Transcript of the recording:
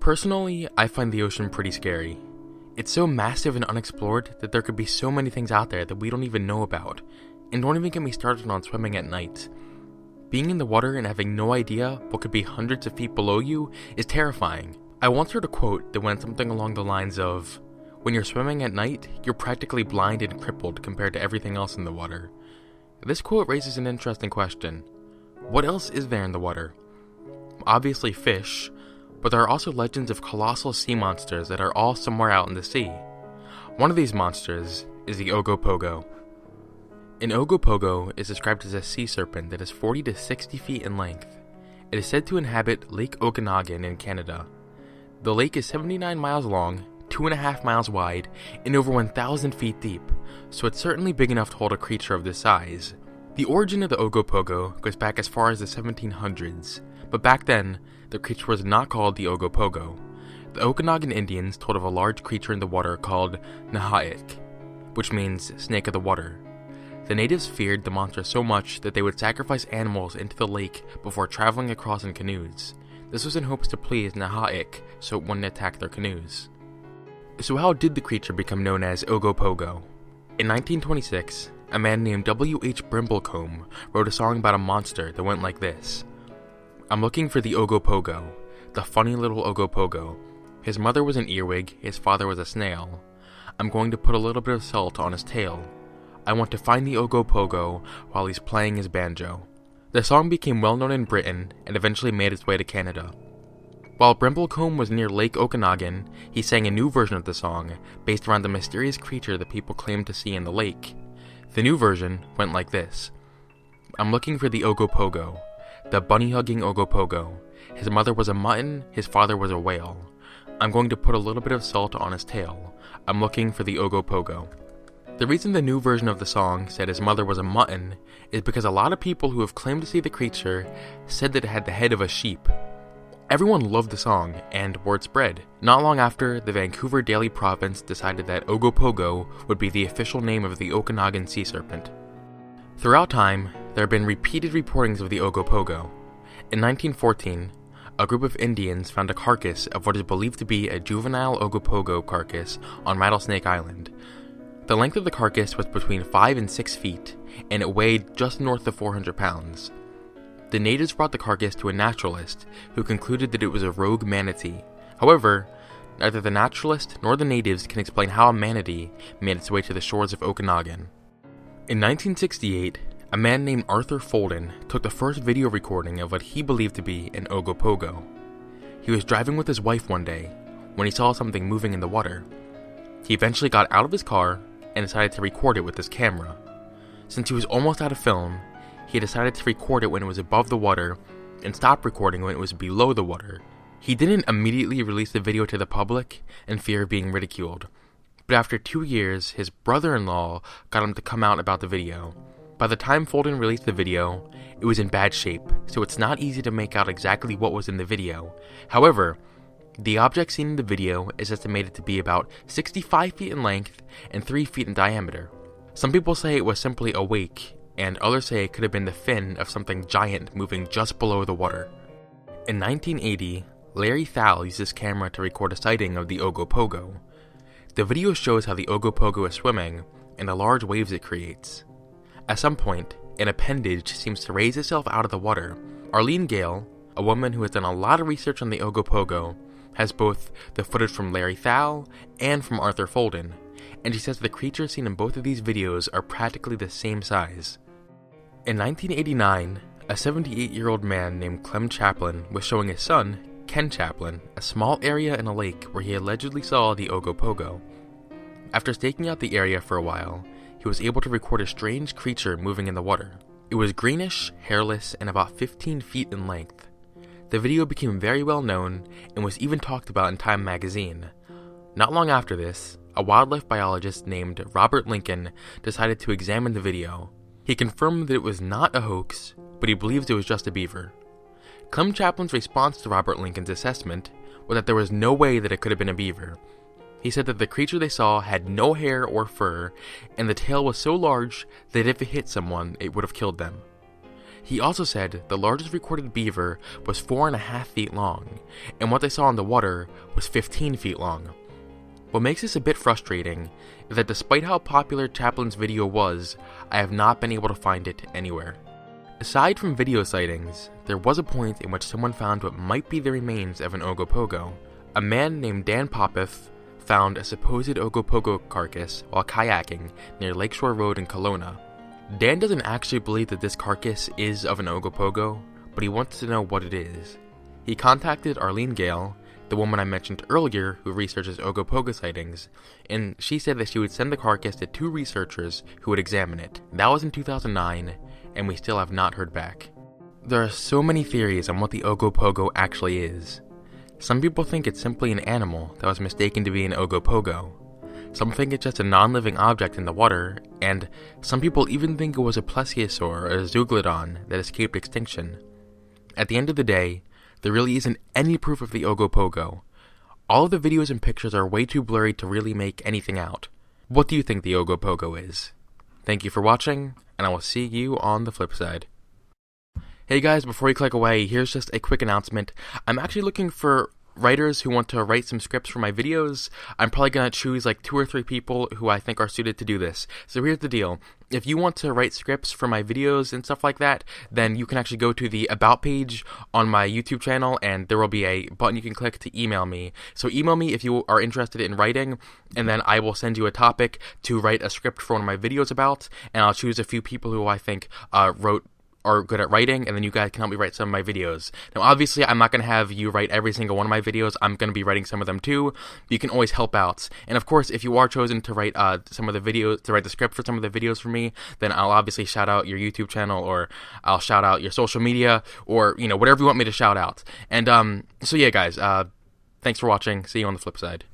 Personally, I find the ocean pretty scary. It's so massive and unexplored that there could be so many things out there that we don't even know about, and don't even get me started on swimming at night. Being in the water and having no idea what could be hundreds of feet below you is terrifying. I once heard a quote that went something along the lines of, "When you're swimming at night, you're practically blind and crippled compared to everything else in the water." This quote raises an interesting question. What else is there in the water? Obviously fish, but there are also legends of colossal sea monsters that are all somewhere out in the sea. One of these monsters is the Ogopogo. An Ogopogo is described as a sea serpent that is 40 to 60 feet in length. It is said to inhabit Lake Okanagan in Canada. The lake is 79 miles long, 2.5 miles wide, and over 1,000 feet deep, so it's certainly big enough to hold a creature of this size. The origin of the Ogopogo goes back as far as the 1700s, but back then, the creature was not called the Ogopogo. The Okanagan Indians told of a large creature in the water called Nahaik, which means snake of the water. The natives feared the monster so much that they would sacrifice animals into the lake before traveling across in canoes. This was in hopes to please Nahaik so it wouldn't attack their canoes. So how did the creature become known as Ogopogo? In 1926, a man named W.H. Brimblecombe wrote a song about a monster that went like this. "I'm looking for the Ogopogo, the funny little Ogopogo. His mother was an earwig, his father was a snail. I'm going to put a little bit of salt on his tail. I want to find the Ogopogo while he's playing his banjo." The song became well known in Britain and eventually made its way to Canada. While Brimblecombe was near Lake Okanagan, he sang a new version of the song based around the mysterious creature that people claimed to see in the lake. The new version went like this. "I'm looking for the Ogopogo, the bunny-hugging Ogopogo. His mother was a mutton, his father was a whale. I'm going to put a little bit of salt on his tail. I'm looking for the Ogopogo." The reason the new version of the song said his mother was a mutton is because a lot of people who have claimed to see the creature said that it had the head of a sheep. Everyone loved the song, and word spread. Not long after, the Vancouver Daily Province decided that Ogopogo would be the official name of the Okanagan Sea Serpent. Throughout time, there have been repeated reportings of the Ogopogo. In 1914, a group of Indians found a carcass of what is believed to be a juvenile Ogopogo carcass on Rattlesnake Island. The length of the carcass was between 5 and 6 feet, and it weighed just north of 400 pounds. The natives brought the carcass to a naturalist, who concluded that it was a rogue manatee. However, neither the naturalist nor the natives can explain how a manatee made its way to the shores of Okanagan. In 1968, a man named Arthur Fulton took the first video recording of what he believed to be an Ogopogo. He was driving with his wife one day, when he saw something moving in the water. He eventually got out of his car and decided to record it with his camera. Since he was almost out of film, he decided to record it when it was above the water and stop recording when it was below the water. He didn't immediately release the video to the public in fear of being ridiculed, but after 2 years, his brother-in-law got him to come out about the video. By the time Fulton released the video, it was in bad shape, so it's not easy to make out exactly what was in the video. However, the object seen in the video is estimated to be about 65 feet in length and 3 feet in diameter. Some people say it was simply a wake, and others say it could have been the fin of something giant moving just below the water. In 1980, Larry Thal used his camera to record a sighting of the Ogopogo. The video shows how the Ogopogo is swimming and the large waves it creates. At some point, an appendage seems to raise itself out of the water. Arlene Gale, a woman who has done a lot of research on the Ogopogo, has both the footage from Larry Thal and from Arthur Fulton, and she says the creatures seen in both of these videos are practically the same size. In 1989, a 78-year-old man named Clem Chaplin was showing his son, Ken Chaplin, a small area in a lake where he allegedly saw the Ogopogo. After staking out the area for a while, he was able to record a strange creature moving in the water. It was greenish, hairless, and about 15 feet in length. The video became very well known and was even talked about in Time magazine. Not long after this, a wildlife biologist named Robert Lincoln decided to examine the video. He confirmed that it was not a hoax, but he believes it was just a beaver. Clem Chaplin's response to Robert Lincoln's assessment was that there was no way that it could have been a beaver. He said that the creature they saw had no hair or fur, and the tail was so large that if it hit someone, it would have killed them. He also said the largest recorded beaver was 4.5 feet long, and what they saw in the water was 15 feet long. What makes this a bit frustrating is that despite how popular Chaplin's video was, I have not been able to find it anywhere. Aside from video sightings, there was a point in which someone found what might be the remains of an Ogopogo. A man named Dan Popeth found a supposed Ogopogo carcass while kayaking near Lakeshore Road in Kelowna. Dan doesn't actually believe that this carcass is of an Ogopogo, but he wants to know what it is. He contacted Arlene Gale, the woman I mentioned earlier who researches Ogopogo sightings, and she said that she would send the carcass to 2 researchers who would examine it. That was in 2009, and we still have not heard back. There are so many theories on what the Ogopogo actually is. Some people think it's simply an animal that was mistaken to be an Ogopogo. Some think it's just a non-living object in the water, and some people even think it was a plesiosaur or a zeuglodon that escaped extinction. At the end of the day, there really isn't any proof of the Ogopogo. All of the videos and pictures are way too blurry to really make anything out. What do you think the Ogopogo is? Thank you for watching, and I will see you on the flip side. Hey guys, before you click away, here's just a quick announcement. I'm actually looking for writers who want to write some scripts for my videos. I'm probably going to choose like 2 or 3 people who I think are suited to do this. So here's the deal. If you want to write scripts for my videos and stuff like that, then you can actually go to the About page on my YouTube channel, and there will be a button you can click to email me. So email me if you are interested in writing, and then I will send you a topic to write a script for one of my videos about, and I'll choose a few people who I think are good at writing, and then you guys can help me write some of my videos. Now, obviously, I'm not going to have you write every single one of my videos. I'm going to be writing some of them too. You can always help out. And of course, if you are chosen to write some of the videos, to write the script for some of the videos for me, then I'll obviously shout out your YouTube channel, or I'll shout out your social media, or, you know, whatever you want me to shout out. And, so yeah, guys, thanks for watching. See you on the flip side.